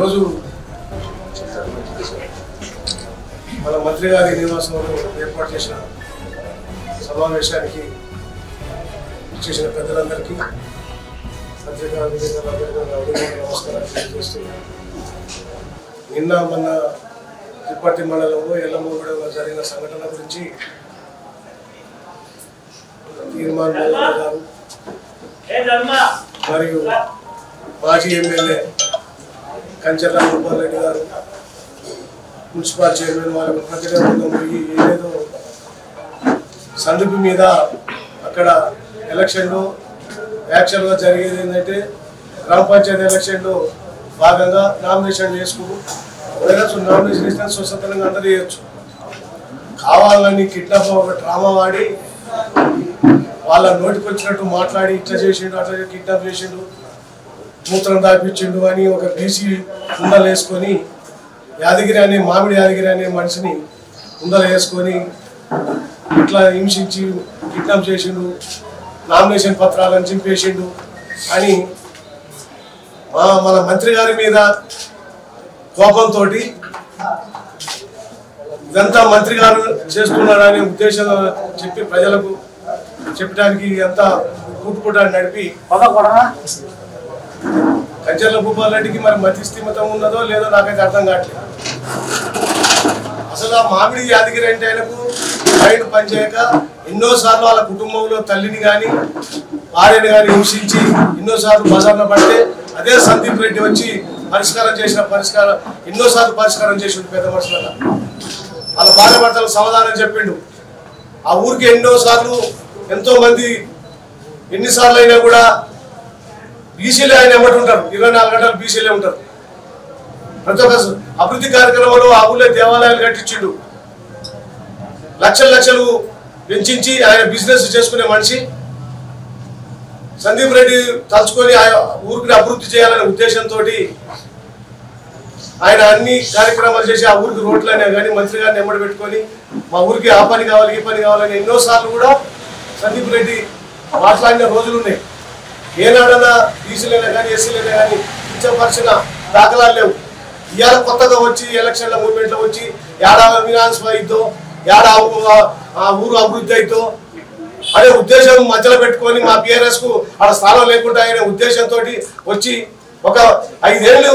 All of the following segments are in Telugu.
ఈరోజు మన మంత్రి గారి నివాసంలో ఏర్పాటు చేసిన సమావేశానికి చేసిన పెద్దలందరికీ పత్రికా విలేకరులందరికీ నమస్కారాలు తెలియజేస్తూ, నిన్న మొన్న తిప్పర్తి మండలంలో ఎల్లమ్మగూడలో జరిగిన సంఘటన గురించి తీర్మాన్ గారు మరియు మాజీ ఎమ్మెల్యే కంచర్ల గోపాల్ రెడ్డి గారు, మున్సిపల్ చైర్మన్ వారికి ప్రతినిధులు పోయి ఏదో సందుపు మీద అక్కడ ఎలక్షన్లో యాక్చువల్గా జరిగేది ఏంటంటే గ్రామ పంచాయతీ ఎలక్షన్లో భాగంగా నామినేషన్ చేసుకుని నామినేషన్ చేసిన స్వతంత్రంగా అందరూ చేయొచ్చు. కావాలని కిడ్నాప్ ఒక డ్రామా వాడి వాళ్ళ నోటికి వచ్చినట్టు మాట్లాడి ఇట్లా చేసిండు అట్లా కిడ్నాప్ చేసిండు మూత్రం దాపించిండు అని ఒక బీసీ ఉండలు వేసుకొని మామిడి యాదగిరి అనే మనిషిని ఉండలు వేసుకొని ఇట్లా హింసించి కిడ్నాప్ చేసిండు, నామినేషన్ పత్రాలను చింపేసిండు అని మన మంత్రి గారి మీద కోపంతో ఇదంతా మంత్రి గారు చేస్తున్నారనే ఉద్దేశం చెప్పి ప్రజలకు చెప్పడానికి అంతా కూటుపుటాన్ని నడిపి కంచర్ల భూపాల్ రెడ్డికి మరి మతి స్థిమితం ఉన్నదో లేదో నాకైతే అర్థం కావట్లేదు. అసలు ఆ మామిడి యాదగిరి అంటే ఆయనకు మైండ్ పనిచేయక ఎన్నోసార్లు వాళ్ళ కుటుంబంలో తల్లిని కానీ భార్యని కానీ హింసించి ఎన్నోసార్లు బజార్లో పడితే అదే సందీప్ రెడ్డి వచ్చి ఎన్నోసార్లు పరిష్కారం చేసిండు. పెద్ద మనుషుల వాళ్ళ భార్య భర్తలకు సమాధానం చెప్పిండు. ఆ ఊరికి ఎన్నోసార్లు ఎంతో మంది ఎన్నిసార్లు అయినా కూడా బీసీలే ఆయన ఎమ్మటి ఉంటారు, 24 గంటలు బీసీలే ఉంటారు. ప్రతి ఒక్క అభివృద్ధి కార్యక్రమంలో ఆ ఊళ్ళో దేవాలయాలు కట్టించిండు, లక్షలు పెంచి ఆయన బిజినెస్ చేసుకునే మనిషి. సందీప్ రెడ్డి తలుచుకొని ఆ ఊరికి అభివృద్ధి చేయాలనే ఉద్దేశంతో ఆయన అన్ని కార్యక్రమాలు చేసి ఆ ఊరికి రోడ్లైనా కానీ మంత్రి గారిని ఎమ్మడి పెట్టుకొని మా ఊరికి ఆ పని కావాలి ఈ పని కావాలని ఎన్నోసార్లు కూడా సందీప్ రెడ్డి మాట్లాడిన రోజులు ఉన్నాయి. ఏనాడన్నా బీసీలైనా కానీ ఎస్సీలైనా కానీ ఇచ్చపరిచిన దాఖలాలు లేవు. ఇవాళ కొత్తగా వచ్చి ఎలక్షన్ల మూవ్మెంట్లో వచ్చి ఏడా వినాన్స్ అయిద్దో ఏడా ఆ ఊరు అభివృద్ధి అయిద్దో అనే ఉద్దేశం మధ్యలో పెట్టుకొని మా బీఆర్ఎస్కు ఆడ స్థానం లేకుండా అనే ఉద్దేశంతో వచ్చి ఒక 5 ఏళ్ళు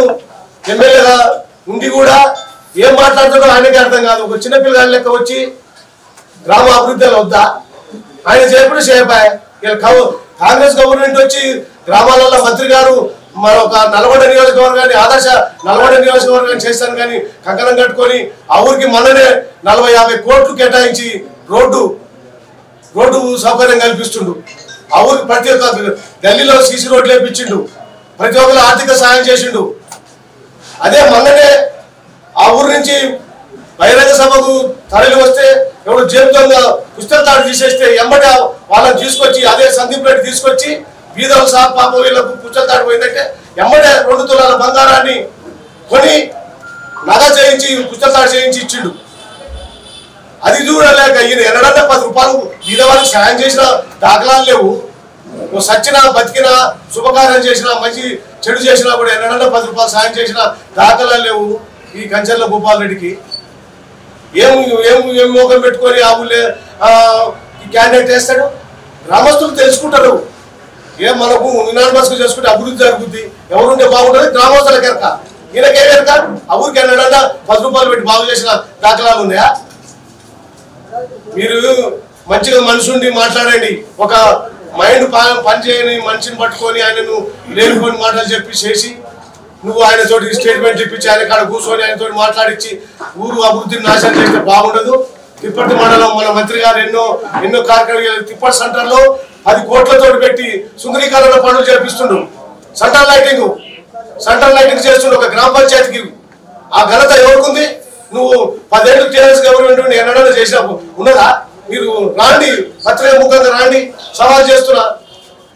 ఎమ్మెల్యేగా ఉండి కూడా ఏం మాట్లాడుతాడో ఆయనకే అర్థం కాదు. ఒక చిన్నపిల్లగాడి లెక్క వచ్చి గ్రామ అభివృద్ధిలో వద్దా ఆయన చేయకుండా చేయబాయ్. కాంగ్రెస్ గవర్నమెంట్ వచ్చి గ్రామాలలో మంత్రి గారు మరొక నల్గొండ నియోజకవర్గాన్ని ఆదర్శ నల్గొండ నియోజకవర్గాన్ని చేస్తాను కానీ కంకణం కట్టుకొని ఆ ఊరికి మొన్ననే 40-50 కోట్లు కేటాయించి రోడ్డు సౌకర్యం కల్పిస్తుండు. ఆ ఊరికి ప్రతి ఒక్క గల్లీలో సీసీ రోడ్లు వేపించిండు, ప్రతి ఒక్కరు ఆర్థిక సాయం చేసిండు. అదే మొన్ననే ఆ ఊరు నుంచి బహిరంగ సభకు తరలి వస్తే ఎవరు జేబుతో పుస్తక తాడు తీసేస్తే ఎమ్మటే వాళ్ళని తీసుకొచ్చి అదే సందీప్ రెడ్డి తీసుకొచ్చి బీదలు సార్ పాప వీళ్ళకు పుస్తక తాడు పోయిందంటే ఎమ్మటే 2 తులాల బంగారాన్ని కొని నగ చేయించి పుస్తక తాడు చేయించి ఇచ్చిండు. అది చూడలేక ఈయన ఎన్నడన్నా 10 రూపాయలు బీదవాళ్ళకి సాయం చేసిన దాఖలాలు లేవు. సచ్చినా బతికినా శుభకార్యం చేసినా మంచి చెడు చేసినా కూడా ఎన్నడన్నా 10 రూపాయలు సాయం చేసిన దాఖలాలు లేవు. ఈ కంచర్ల భూపాల్ రెడ్డికి ఏం మోకం పెట్టుకొని ఆ ఊళ్ళే క్యాండిడేట్ వేస్తాడు. గ్రామస్తులు తెలుసుకుంటారు, మనకు యునానిమస్ గా చేసుకుంటే అభివృద్ధి జరుగుద్ది, ఎవరుంటే బాగుంటుంది గ్రామస్తులకు ఎరక. ఈయనకే ఎరక ఆ ఊరికి ఎన్నడన్నా 10 రూపాయలు పెట్టి బాగు చేసిన దాఖలాలు ఉన్నాయా? మీరు మంచిగా మనసుండి మాట్లాడండి. ఒక మైండ్ పనిచేయని మనిషిని పట్టుకొని ఆయనను లేనిపోని మాటలు చెప్పి చేసి నువ్వు ఆయనతోటి స్టేట్మెంట్ ఇప్పించి ఆయన కాడ కూర్చొని ఆయనతో మాట్లాడించి ఊరు అభివృద్ధిని నాశనం చేస్తే బాగుండదు. తిప్పటి మండలం మన మంత్రి గారు ఎన్నో కార్యక్రమాలు తిప్పటి సెంటర్లో 10 కోట్లతో పెట్టి సుందరీకరణ పనులు చేపిస్తుండు. సెంట్రల్ లైటింగ్ చేస్తుండు ఒక గ్రామ పంచాయతీకి. ఆ ఘనత ఎవరికి? నువ్వు 10 ఏళ్ళు టీఆర్ఎస్ గవర్నమెంట్ ఎన్నడన్నా చేసినా ఉన్నదా? మీరు రాండి, పత్రిక ముఖంగా రాండి, సవాల్ చేస్తున్నా.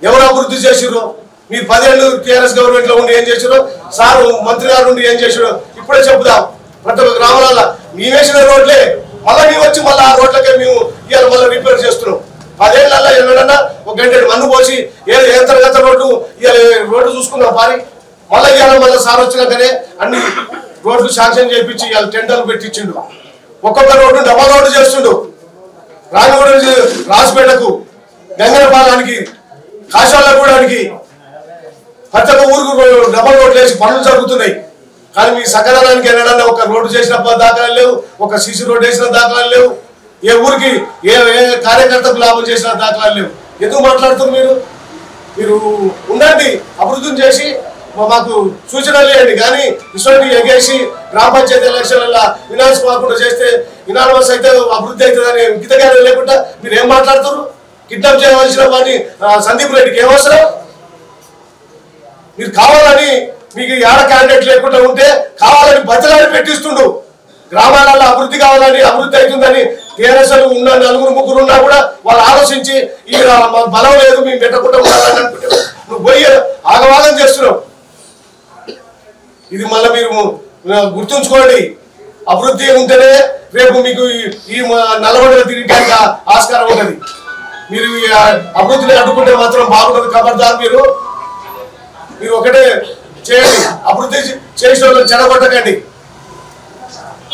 ఎవరు అభివృద్ధి చేసిర్రో మీరు 10 ఏళ్ళు టీఆర్ఎస్ గవర్నమెంట్ లో ఉండి ఏం చేసిరో, సారు మంత్రి గారు ఉండి ఏం చేసిరో ఇప్పుడే చెప్పుదాం. ప్రతి ఒక్క గ్రామాలలో మేము వేసిన రోడ్లే మళ్ళీ మేము వచ్చి మళ్ళీ ఆ రోడ్లకే మేము ఇవాళ మళ్ళీ రిపేర్ చేస్తున్నాం. 10 ఏళ్ళల్లో ఎన్నడన్నా ఒక గంట మన్ను పోసి ఏదో ఎంతర్గత రోడ్డు ఇవాళ రోడ్డు చూసుకున్నాం. పారి మళ్ళీ సార్ వచ్చినాకనే అన్ని రోడ్లు శాంక్షన్ చేయించి ఇవాళ టెండర్లు పెట్టించిండు. ఒక్కొక్క రోడ్డు డబల్ రోడ్డు చేస్తుండు. రాజగూడ నుంచి రాజపేటకు, గంగనపాలానికి, కాశాలగూడానికి ప్రతి ఒక్క ఊరుకు డబల్ రోడ్లు వేసి పనులు జరుగుతున్నాయి. కానీ మీ సకలానికి ఎన్నడన్నా ఒక రోడ్డు చేసిన దాఖలాలు లేవు, ఒక సీసీ రోడ్డు వేసిన దాఖలాలు లేవు, ఏ ఊరికి ఏ కార్యకర్తకు లాభం చేసిన దాఖలాలు లేవు. ఎందుకు మాట్లాడుతున్నారు మీరు? మీరు ఉండండి, అభివృద్ధిని చేసి మాకు సూచనలు ఇవ్వండి. కానీ ఇటువంటి ఎగేసి గ్రామ పంచాయతీ ఎలక్షన్లలో వినాల్సి కాకుండా చేస్తే ఇనానమస్ అయితే అభివృద్ధి అవుతుందని గితగానే లేకుండా మీరు ఏం మాట్లాడుతున్నారు? కిడ్నాప్ చేయవలసిన వాడిని సందీప్ రెడ్డికి ఏమవసరం? మీరు కావాలని మీకు ఏడ క్యాండిడేట్ లేకుండా ఉంటే కావాలని బతిలాడి పెట్టిస్తుండు. గ్రామాలలో అభివృద్ధి కావాలని, అభివృద్ధి అవుతుందని టీఆర్ఎస్ ఉన్న నలుగురు ముగ్గురు ఉన్నా కూడా వాళ్ళు ఆలోచించి ఈ బలం లేదు మేము పెట్టకుండా ఉండాలని అనుకుంటే నువ్వు పోయి ఆగవాగం చేస్తున్నావు. ఇది మళ్ళీ మీరు గుర్తుంచుకోండి. అభివృద్ధి ఉంటేనే రేపు మీకు ఈ నల్లబడిన తిరిగడానికి ఆస్కారం ఉంటుంది. మీరు అభివృద్ధిని అడ్డుకుంటే మాత్రం బాగుంటుంది. ఖబర్దార్ మీరు ఒకటే చేయండి, అభివృద్ధి చేసిన వాళ్ళని చెడగొట్టకండి.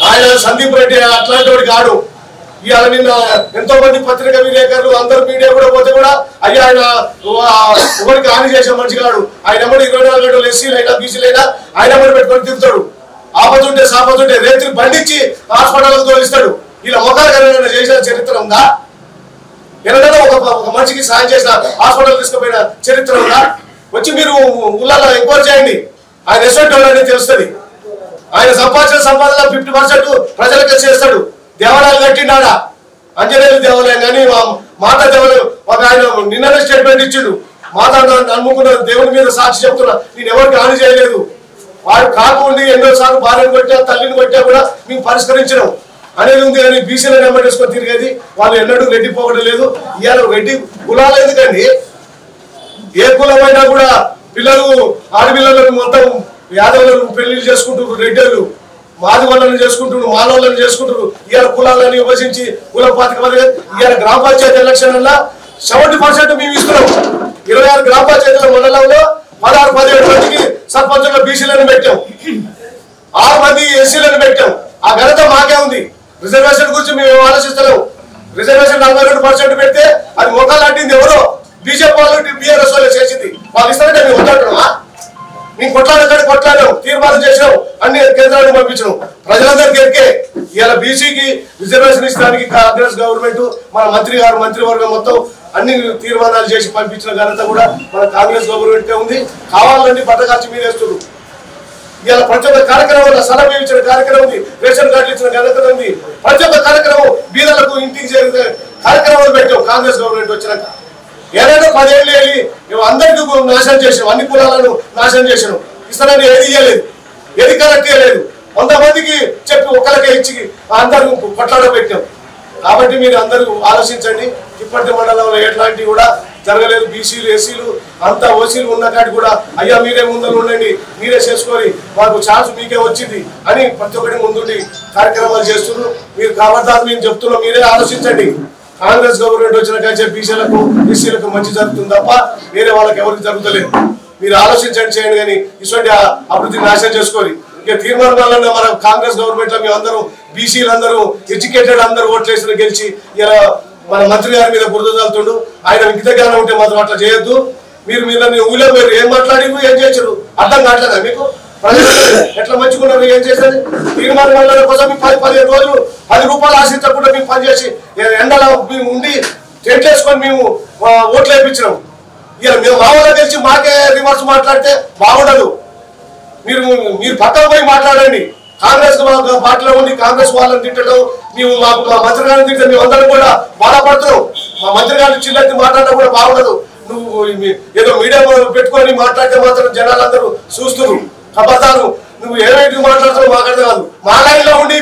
ఆయన సందీప్ రెడ్డి అట్లాంటి వాడు కాడు. ఇవాళ నిన్న ఎంతో మంది పత్రికా విలేకరులు అందరు మీడియా కూడా పోతే కూడా అయ్యా ఆయన ఒకరికి హాని చేసే మనిషి కాడు. ఆయన ఎమ్మడి 24 గంటలు ఎస్సీలైనా బీసీలైనా ఆయన ఎమ్మడి పెట్టుకొని తిరుగుతాడు. ఆపతుంటే సాపతుంటే రేతులు బండించి హాస్పిటల్కి తోలిస్తాడు. ఇలా మొక్కలు ఎవరైనా చేసిన చరిత్ర ఉందా? ఎవరైనా ఒక మనిషికి సాయం చేసిన హాస్పిటల్ తీసుకుపోయిన చరిత్ర ఉందా? వచ్చి మీరు ఊళ్ళలో ఎంక్వైరీ చేయండి. ఆయన ఎస్ఎంట్ అనేది తెలుస్తుంది. ఆయన సంపాదించిన సంపాదన 50% ప్రజలకు చేస్తాడు. దేవాలయాలు కట్టిండా? అంజనేయులు దేవాలయం కానీ మాతా దేవాలయం ఒక ఆయన నిన్ననే స్టేట్మెంట్ ఇచ్చిండు. మాత నమ్ముకున్న దేవుని మీద సాక్షి చెప్తున్నా, నేను ఎవరికి హాని చేయలేదు. వాడు కాకుండా ఎన్నోసార్లు భార్యను కొట్టా, తల్లిని కొట్టా కూడా మేము పరిష్కరించినాం అనేది ఉంది. కానీ బీసీలను నెమ్మటేసుకొని తిరిగేది వాళ్ళు ఎన్నడూ రెడ్డి పోవడం లేదు. ఇవాళ రెడ్డి కులాలు ఎందుకండి? ఏ కులమైనా కూడా పిల్లలు ఆడపిల్లలను మొత్తం యాదవులను పెళ్లిళ్ళు చేసుకుంటున్నారు, రెడ్డిలు మాది వాళ్ళని చేసుకుంటున్నారు, మానవులను చేసుకుంటున్నారు. ఇవాళ కులాలను విభజించి కుల పాతిక ఇవాళ గ్రామ పంచాయతీ ఎలక్షన్ వల్ల 70% మేము ఇస్తున్నాం. 26 గ్రామ పంచాయతీల మండలంలో 16-17 మందికి సర్పంచుల బీసీలను పెట్టాం, 6 మంది ఎస్సీలను పెట్టాం. ఆ ఘనత మాకే ఉంది. రిజర్వేషన్ గురించి మేము ఆలోచిస్తలేము. రిజర్వేషన్ 42% పెడితే అది మొక్కలు అడ్డింది ఎవరో బీజేపీ వాళ్ళు, బీఆర్ఎస్ వాళ్ళు చేసింది. వాళ్ళు ఇస్తారంటే మేము వద్దంటున్నామా? మేము కొట్లాడాం, తీర్మానం చేసినాం, అన్ని కేంద్రానికి పంపించినాం. ప్రజలందరికీ ఎక్కే ఇలా బీసీకి రిజర్వేషన్ ఇచ్చడానికి కాంగ్రెస్ గవర్నమెంట్ మన మంత్రి గారు మంత్రివర్గం మొత్తం అన్ని తీర్మానాలు చేసి పంపించిన ఘనత కూడా మన కాంగ్రెస్ గవర్నమెంట్ ఉంది. కావాలని బట్టకాల్చి మీరు వేస్తున్నారు. ఇలా ప్రతి ఒక్క కార్యక్రమంలో సలహా ఇచ్చిన కార్యక్రమం ఉంది, రేషన్ కార్డులు ఇచ్చిన ఘనత ఉంది. ప్రతి ఒక్క కార్యక్రమం బీదలకు ఇంటికి చేరిన కార్యక్రమాలు పెట్టాం కాంగ్రెస్ గవర్నమెంట్ వచ్చినాక. ఏదైనా 10 ఏళ్ళు వెళ్ళి మేము అందరికీ నాశనం చేసాం, అన్ని కులాలను నాశనం చేసాం. ఇస్తానని ఏది ఇవ్వలేదు, ఏది కరెక్ట్ ఇవ్వలేదు. 100 మందికి చెప్పి ఒక్కరికే ఇచ్చి అందరూ కొట్లాడ పెట్టాం. కాబట్టి మీరు అందరూ ఆలోచించండి. ఇప్పటి మండలంలో ఎట్లాంటివి కూడా జరగలేదు. బీసీలు ఎస్సీలు అంతా ఓసీలు ఉన్న కాటి కూడా అయ్యా మీరే ముందర ఉండండి, మీరే చేసుకొని మాకు ఛాన్స్ మీకే వచ్చింది అని ప్రతి ఒక్కటి ముందుండి కార్యక్రమాలు చేస్తున్నారు. మీరు ఖబర్దార్ నేను చెప్తున్నా, మీరే ఆలోచించండి. కాంగ్రెస్ గవర్నమెంట్ వచ్చిన కానీ బీసీలకు ఎస్సీలకు మంచి జరుగుతుంది తప్ప వేరే వాళ్ళకి ఎవరికి జరుగుతలేదు. మీరు ఆలోచించండి, చేయండి. కానీ ఇటువంటి అభివృద్ధిని నాశనం చేసుకోవాలి. ఇక తీర్మానం వల్ల మన కాంగ్రెస్ గవర్నమెంట్ లో మేము అందరూ బీసీలు అందరూ ఎడ్యుకేటెడ్ అందరూ ఓట్లేసిన గెలిచి ఇలా మన మంత్రి గారి మీద బురద చల్లుతుండు. ఆయన విద్య జ్ఞానం ఉంటే మాత్రం అట్లా చేయొద్దు. మీరు ఊళ్ళో మీరు ఏం మాట్లాడి ఏం చేశారు అర్థం కావట్లేదా మీకు? ప్రజలు ఎట్లా మంచుకున్నారు, ఏం చేసేది? తీర్మానం వల్ల కోసం 10-15 రోజులు 10 రూపాయలు ఆశించకుండా మేము పనిచేసి ఎండలో మేము ఉండి టెంట్ వేసుకొని మేము ఓట్లు వేయించినాం. ఇలా మేము మా వాళ్ళ తెలిసి మాకే రివర్స్ మాట్లాడితే బాగుండదు. మీరు పక్కన పోయి మాట్లాడండి. కాంగ్రెస్ పార్టీలో ఉండి కాంగ్రెస్ వాళ్ళని తిట్టడం, మేము మా మంత్రి గారిని తింటే మేము అందరం కూడా బాధపడుతున్నాం. మా మంత్రి గారిని చిల్లెత్తి మాట్లాడడం కూడా బాగుండదు. నువ్వు ఏదో మీడియా పెట్టుకొని మాట్లాడితే మాత్రం జనాలందరూ చూస్తున్నారు. ఖబర్దారు, నువ్వు ఏమైనా మాట్లాడుతున్నావు మాకు అర్థం కాదు. మా లైన్లో ఉండి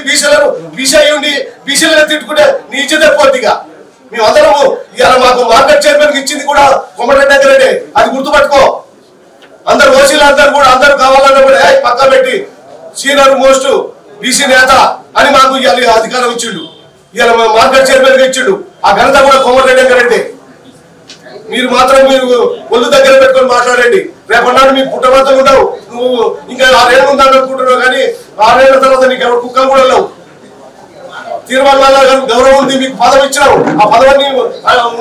బీసీ ఉండి బీసీలను తిట్టుకుంటే నీ ఇచ్చేదే పోద్దిగా. మేమందరము ఇవాళ మాకు మార్కెట్ చైర్మన్ ఇచ్చింది కూడా కొమ్మరెడ్డి దగ్గరే, అది గుర్తుపట్టుకో. అందరు ఓసీలు అందరూ కావాలన్నా కూడా పక్క పెట్టి సీనియర్ మోస్ట్ బీసీ నేత అని మాకు ఇవాళ అధికారం ఇచ్చిండు. ఇవాళ మార్కెట్ చైర్మన్ గా ఇచ్చిండు. ఆ ఘనత కూడా కొమ్మరెడ్డి దగ్గరే. మీరు మాత్రం ఒళ్ళు దగ్గర పెట్టుకొని మాట్లాడండి. రేపన్నాడు మీ పుట్టబద్ద ఉండవు. నువ్వు ఇంకా 6 ఏళ్ళు ఉందని అనుకుంటున్నావు, కానీ 6 ఏళ్ల తర్వాత నీకు ఎవరు కుక్కలు కూడా లేవు. తీర్మానం వల్ల గౌరవం ఉంది, మీకు పదవి ఇచ్చినావు, ఆ పదవిని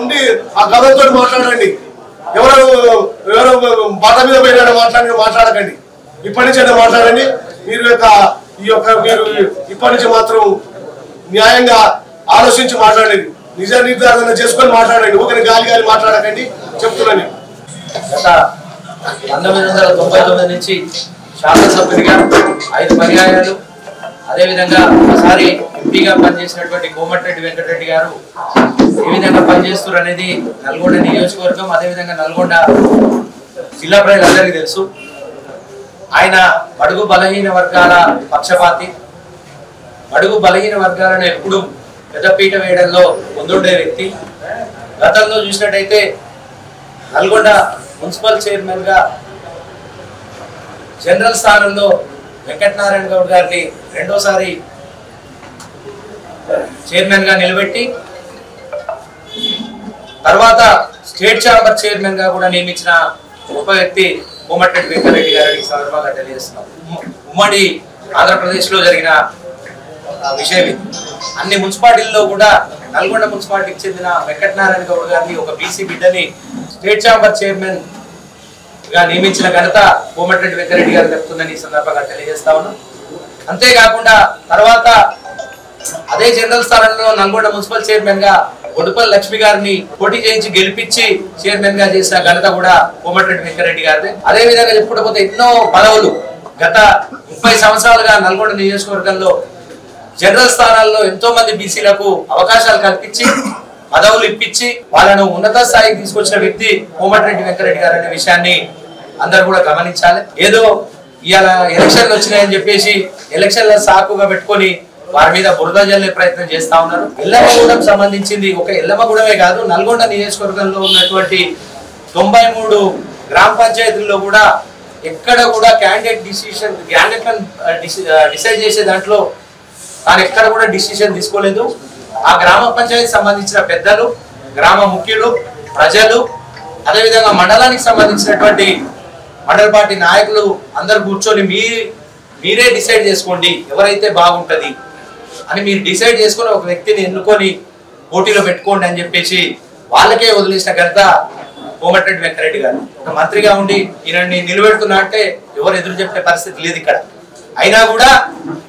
ఉండి ఆ గౌరవంతో మాట్లాడండి. ఎవరు బాట మీద పోయినా మాట్లాడకండి. ఇప్పటి నుంచి అయినా మాట్లాడండి. మీరు మీరు ఇప్పటి నుంచి మాత్రం న్యాయంగా ఆలోచించి మాట్లాడండి, నిజ నిర్ధారణ చేసుకొని మాట్లాడండి. ఒకరి గాలి మాట్లాడకండి చెప్తున్నాను. గత 1999 నుంచి శాసనసభ్యుడిగా 5 పర్యాయాలు, అదేవిధంగా ఒకసారి ఎంపీగా పనిచేసినటువంటి కోమటిరెడ్డి వెంకటరెడ్డి గారు ఏ విధంగా పనిచేస్తారు అనేది నల్గొండ నియోజకవర్గం, అదేవిధంగా నల్గొండ జిల్లా ప్రజలందరికీ తెలుసు. ఆయన బడుగు బలహీన వర్గాల పక్షపాతి, బడుగు బలహీన వర్గాలను ఎప్పుడు పెద్దపీట వేయడంలో ముందుండే వ్యక్తి. గతంలో చూసినట్టయితే నల్గొండ మున్సిపల్ చైర్మన్ గా జనరల్ స్థానంలో వెంకటనారాయణ గౌడ్ గారిని రెండోసారి చైర్మన్ గా నిలబెట్టి తర్వాత స్టేట్ ఛాంబర్ చైర్మన్ గా కూడా నియమించిన గొప్ప వ్యక్తి కోమటిరెడ్డి వెంకటరెడ్డి గారిని ఈ సందర్భంగా తెలియజేస్తున్నాం. ఉమ్మడి ఆంధ్రప్రదేశ్ లో జరిగిన విషయం ఇది. అన్ని మున్సిపాలిటీల్లో కూడా నల్గొండ మున్సిపాలిటీకి చెందిన వెంకటనారాయణ గౌడ్ గారిని, ఒక బీసీ బిడ్డని స్టేట్ ఛాంబర్ చైర్మన్ గా నియమించిన ఘనత కోమటిరెడ్డి వెంకటరెడ్డి గారు చెప్తుందని ఈ సందర్భంగా తెలియజేస్తా ఉన్నాం. అంతేకాకుండా తర్వాత అదే జనరల్ స్థానంలో నల్గొండ మున్సిపల్ చైర్మన్ గా గొడుపల్లి లక్ష్మి గారిని పోటీ చేయించి గెలిపించి చైర్మన్ గా చేసిన ఘనత కూడా కోమటిరెడ్డి వెంకటరెడ్డి గారిదే. అదే విధంగా చెప్పుకోకపోతే ఎన్నో పదవులు గత 30 సంవత్సరాలుగా నల్గొండ నియోజకవర్గంలో జనరల్ స్థానాల్లో ఎంతో మంది బీసీలకు అవకాశాలు కల్పించి పదవులు ఇప్పించి వాళ్ళను ఉన్నత స్థాయికి తీసుకొచ్చిన వ్యక్తి కోమటిరెడ్డి వెంకటరెడ్డి గారు అనే విషయాన్ని అందరూ కూడా గమనించాలి. ఏదో ఇవాళ ఎలక్షన్లు వచ్చినాయని చెప్పేసి ఎలక్షన్ల సాకుగా పెట్టుకొని వారి మీద బురద జల్లే ప్రయత్నం చేస్తా ఉన్నారు. ఎల్లమ్మగూడెం సంబంధించింది ఒక ఎల్లమ్మగూడెమే కాదు, నల్గొండ నియోజకవర్గంలో ఉన్నటువంటి 93 గ్రామ పంచాయతీల్లో కూడా ఎక్కడ కూడా క్యాండిడేట్ డిసైడ్ చేసే దాంట్లో తాను ఎక్కడ కూడా డిసిషన్ తీసుకోలేదు. ఆ గ్రామ పంచాయతీ సంబంధించిన పెద్దలు, గ్రామ ముఖ్యులు, ప్రజలు, అదేవిధంగా మండలానికి సంబంధించినటువంటి మండల పార్టీ నాయకులు అందరు కూర్చొని మీరే డిసైడ్ చేసుకోండి ఎవరైతే బాగుంటది అని మీరు డిసైడ్ చేసుకొని ఒక వ్యక్తిని ఎన్నుకొని పోటీలో పెట్టుకోండి అని చెప్పేసి వాళ్ళకే వదిలేసిన ఘనత కోమటిరెడ్డి వెంకటరెడ్డి గారు. ఒక మంత్రిగా ఉండి ఈయనని నిలబెడుతున్నా అంటే ఎవరు ఎదురు చెప్పే పరిస్థితి లేదు ఇక్కడ. అయినా కూడా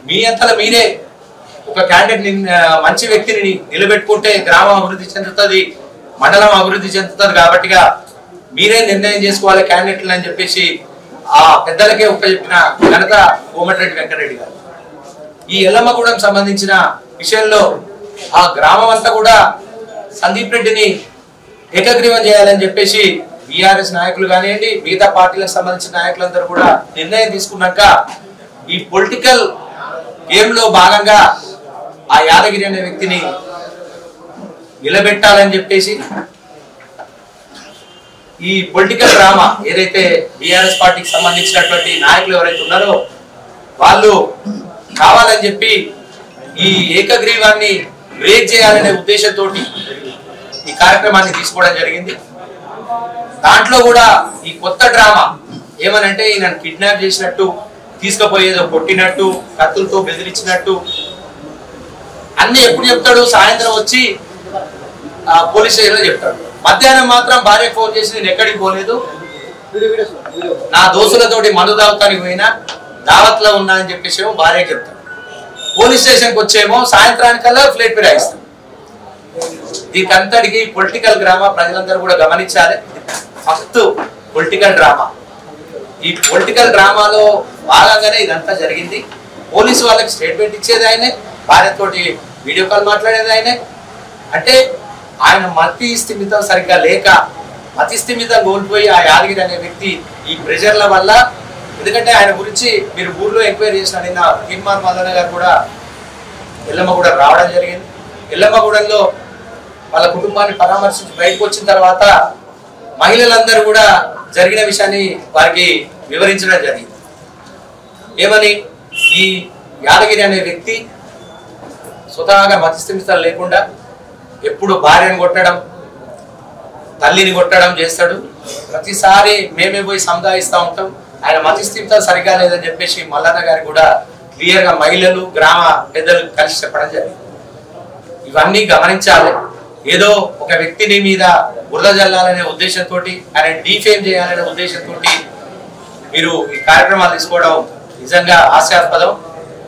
మీ అంతలో మీరే ఒక క్యాండిడేట్ మంచి వ్యక్తిని నిలబెట్టుకుంటే గ్రామం అభివృద్ధి చెందుతుంది, మండలం అభివృద్ధి చెందుతుంది. కాబట్టిగా మీరే నిర్ణయం చేసుకోవాలి క్యాండిడేట్లు అని చెప్పేసి ఆ పెద్దలకే చెప్పిన ఘనత కోమటిరెడ్డి వెంకటరెడ్డి గారు. ఈ ఎల్లమ్మగూడెం సంబంధించిన విషయంలో ఆ గ్రామం అంతా కూడా సందీప్ రెడ్డిని ఏకగ్రీవం చేయాలని చెప్పేసి బీఆర్ఎస్ నాయకులు కానివ్వండి, మిగతా పార్టీలకు సంబంధించిన నాయకులందరూ కూడా నిర్ణయం తీసుకున్నాక ఈ పొలిటికల్ గేమ్ లో భాగంగా ఆ యాదగిరి అనే వ్యక్తిని నిలబెట్టాలని చెప్పేసి ఈ పొలిటికల్ డ్రామా ఏదైతే బీఆర్ఎస్ పార్టీకి సంబంధించినటువంటి నాయకులు ఎవరైతే ఉన్నారో వాళ్ళు కావాలని చెప్పి ఈ ఏకగ్రీవాన్ని బ్రేక్ చేయాలనే ఉద్దేశంతో ఈ కార్యక్రమాన్ని తీసుకోవడం జరిగింది. దాంట్లో కూడా ఈ కొత్త డ్రామా ఏమనంటే ఈయన కిడ్నాప్ చేసినట్టు, తీసుకుపోయేదో కొట్టినట్టు, కత్తులతో బెదిరించినట్టు అన్ని ఎప్పుడు చెప్తాడు, సాయంత్రం వచ్చి పోలీస్ స్టేషన్లో చెప్తాడు. మధ్యాహ్నం మాత్రం భార్య ఫోన్ చేసి నేను ఎక్కడికి పోలేదు, నా దోస్తులతోటి మందు దావతానికి పోయినా, దావత్లో ఉన్నా అని చెప్పేసి భార్య చెప్తాడు. పోలీస్ స్టేషన్కి వచ్చేమో సాయంత్రానికల్లా ఫ్లైట్ ఫిరాయిస్తాడు. దీనికంతటికి పొలిటికల్ డ్రామా ప్రజలందరూ కూడా గమనించాలి. ఫస్ట్ పొలిటికల్ డ్రామా, ఈ పొలిటికల్ డ్రామాలో భాగంగానే ఇదంతా జరిగింది. పోలీసు వాళ్ళకి స్టేట్మెంట్ ఇచ్చేది ఆయనే, భార్యతోటి వీడియో కాల్ మాట్లాడేది ఆయనే. అంటే ఆయన మతి స్థిమితం సరిగ్గా లేక మతి స్థిమితం కోల్పోయి ఆ యాదగిరి అనే వ్యక్తి ఈ ప్రెషర్ల వల్ల, ఎందుకంటే ఆయన గురించి మీరు ఊర్లో ఎంక్వైరీ చేసిన నిన్న తీర్మాన్ మల్లన్న గారు కూడా ఎల్లమ్మగూడెం రావడం జరిగింది. ఎల్లమ్మగూడెంలో వాళ్ళ కుటుంబాన్ని పరామర్శించి బయటకు వచ్చిన తర్వాత మహిళలందరూ కూడా జరిగిన విషయాన్ని వారికి వివరించడం జరిగింది. ఏమని, ఈ యాదగిరి అనే వ్యక్తి స్వతహాగా మతిస్థిమితాలు లేకుండా ఎప్పుడు భార్యను కొట్టడం, తల్లిని కొట్టడం చేస్తాడు. ప్రతిసారి మేమే పోయి సంధాయిస్తూ ఉంటాం, ఆయన మతిస్థిమితం సరిగా లేదని చెప్పేసి మల్లన్న గారు కూడా క్లియర్ గా మహిళలు గ్రామ పెద్దలు కలిసి చెప్పడం జరిగింది. ఇవన్నీ గమనించాలి. ఏదో ఒక వ్యక్తిని మీద బురద జల్లాలనే ఉద్దేశంతో, ఆయన డీఫేమ్ చేయాలనే ఉద్దేశంతో మీరు ఈ కార్యక్రమాలు తీసుకోవడం నిజంగా హాస్యాస్పదం.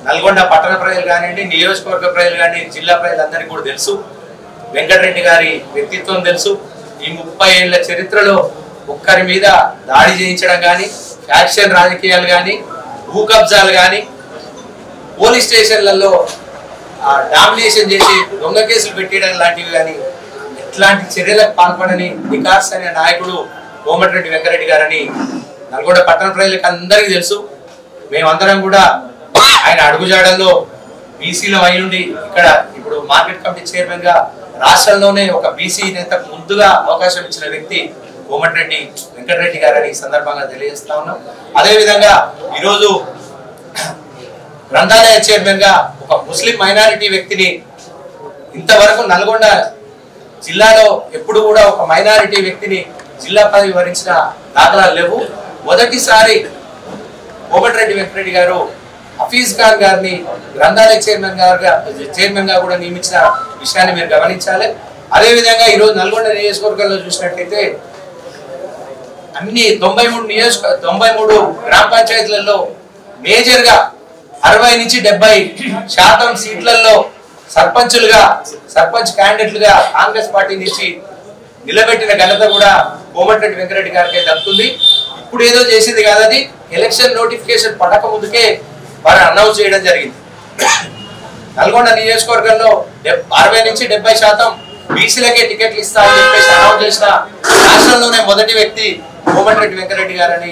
నల్గొండ పట్టణ ప్రజలు కానివ్వండి, నియోజకవర్గ ప్రజలు కానీ, జిల్లా ప్రజలందరికీ కూడా తెలుసు. వెంకటరెడ్డి గారి వ్యక్తిత్వం తెలుసు. ఈ 30 ఏళ్ల చరిత్రలో ఒక్కరి మీద దాడి చేయించడం కానీ, ఫ్యాక్షన్ రాజకీయాలు కానీ, భూ కబ్జాలు కానీ, పోలీస్ స్టేషన్లలో డామినేషన్ చేసి దొంగ కేసులు పెట్టడం లాంటివి కానీ ఇట్లాంటి చర్యలకు పాల్పడని వికాస్ అనే నాయకుడు కోమటిరెడ్డి వెంకరెడ్డి గారని నల్గొండ పట్టణ ప్రజలకు అందరికీ తెలుసు. మేమందరం కూడా ఆయన అడుగుజాడల్లో బీసీలో అయి ఉండి ఇక్కడ ఇప్పుడు మార్కెట్ కమిటీ చైర్మన్ గా రాష్ట్రంలోనే ఒక బీసీ నేతకు ముందుగా అవకాశం ఇచ్చిన వ్యక్తి కోమటిరెడ్డి వెంకటరెడ్డి గారని సందర్భంగా తెలియజేస్తా ఉన్నాం. అదేవిధంగా ఈరోజు గ్రంథాలయ చైర్మన్ గా ఒక ముస్లిం మైనారిటీ వ్యక్తిని ఇంతవరకు నల్గొండ జిల్లాలో ఎప్పుడు కూడా ఒక మైనారిటీ వ్యక్తిని జిల్లా పదవి వరించిన దాఖలాలు లేవు. మొదటిసారి కోమటిరెడ్డి వెంకటరెడ్డి గారు హఫీజ్ ఖాన్ గారిని గ్రంథాలయ చైర్మన్ గా కూడా నియమించిన విషయాన్ని మీరు గమనించాలి. అదేవిధంగా ఈరోజు నల్గొండ నియోజకవర్గంలో చూసినట్లయితే అన్ని 93 గ్రామ పంచాయతీలలో మేజర్ గా 60 నుంచి 70% సీట్లలో సర్పంచ్ క్యాండిడేట్లుగా కాంగ్రెస్ పార్టీ నుంచి నిలబెట్టిన ఘనత కూడా కోమటిరెడ్డి వెంకరెడ్డి గారికి దక్కుతుంది. ఇప్పుడు ఏదో చేసింది కాదని ఎలక్షన్ నోటిఫికేషన్ పడక ముందుకే వారు అనౌన్స్ చేయడం జరిగింది. నల్గొండ నియోజకవర్గంలో 60 నుంచి 70% బీసీలకే టికెట్లు ఇస్తా అని చెప్పేసి అనౌన్స్ చేసిన రాష్ట్రంలోనే మొదటి వ్యక్తి కోమటిరెడ్డి వెంకరెడ్డి గారని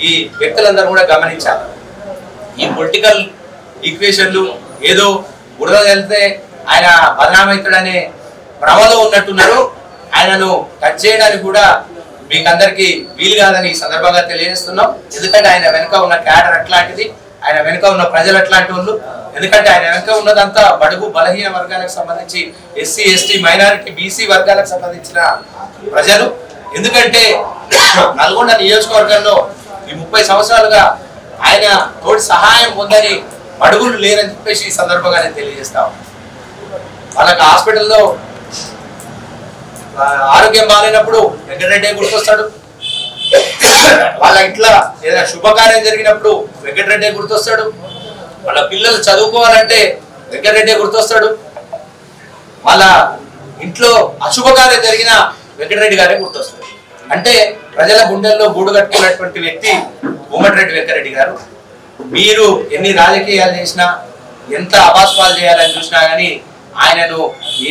ఈ వ్యక్తులందరూ కూడా గమనించాలి. ఈ పొలిటికల్ ఈక్వేషన్లు ఏదో బురద వెళ్తే ఆయన బదనామవుతాడనే భ్రమలో ఉన్నట్టున్నారు. ఆయనను కట్ చేయడానికి కూడా మీకు అందరికీ వీలు కాదని ఈ సందర్భంగా తెలియజేస్తున్నాం. ఎందుకంటే ఆయన వెనుక ఉన్న క్యాడర్ అట్లాంటిది, ఆయన వెనుక ఉన్న ప్రజలు అట్లాంటి వాళ్ళు. ఎందుకంటే ఆయన వెనుక ఉన్నదంతా బడుగు బలహీన వర్గాలకు సంబంధించి ఎస్సీ ఎస్టీ మైనారిటీ బీసీ వర్గాలకు సంబంధించిన ప్రజలు. ఎందుకంటే నల్గొండ నియోజకవర్గంలో ఈ 30 సంవత్సరాలుగా ఆయన తోటి సహాయం పొందని అడుగులు లేరని చెప్పేసి ఈ సందర్భంగా నేను తెలియజేస్తాను. వాళ్ళకి హాస్పిటల్లో ఆరోగ్యం బాగాలేనప్పుడు వెంకటరెడ్డి గుర్తొస్తాడు. వాళ్ళ ఇంట్లో ఏదైనా శుభకార్యం జరిగినప్పుడు వెంకటరెడ్డి గుర్తొస్తాడు. వాళ్ళ పిల్లలు చదువుకోవాలంటే వెంకటరెడ్డి గుర్తొస్తాడు. వాళ్ళ ఇంట్లో అశుభకార్యం జరిగిన వెంకటరెడ్డి గారే గుర్తొస్తాడు. అంటే ప్రజల గుండెల్లో గూడు కట్టుకున్నటువంటి వ్యక్తి కోమటిరెడ్డి వెంకరెడ్డి గారు. మీరు ఎన్ని రాజకీయాలు చేసినా, ఎంత అవాస్పాలు చేయాలని చూసినా కానీ ఆయనను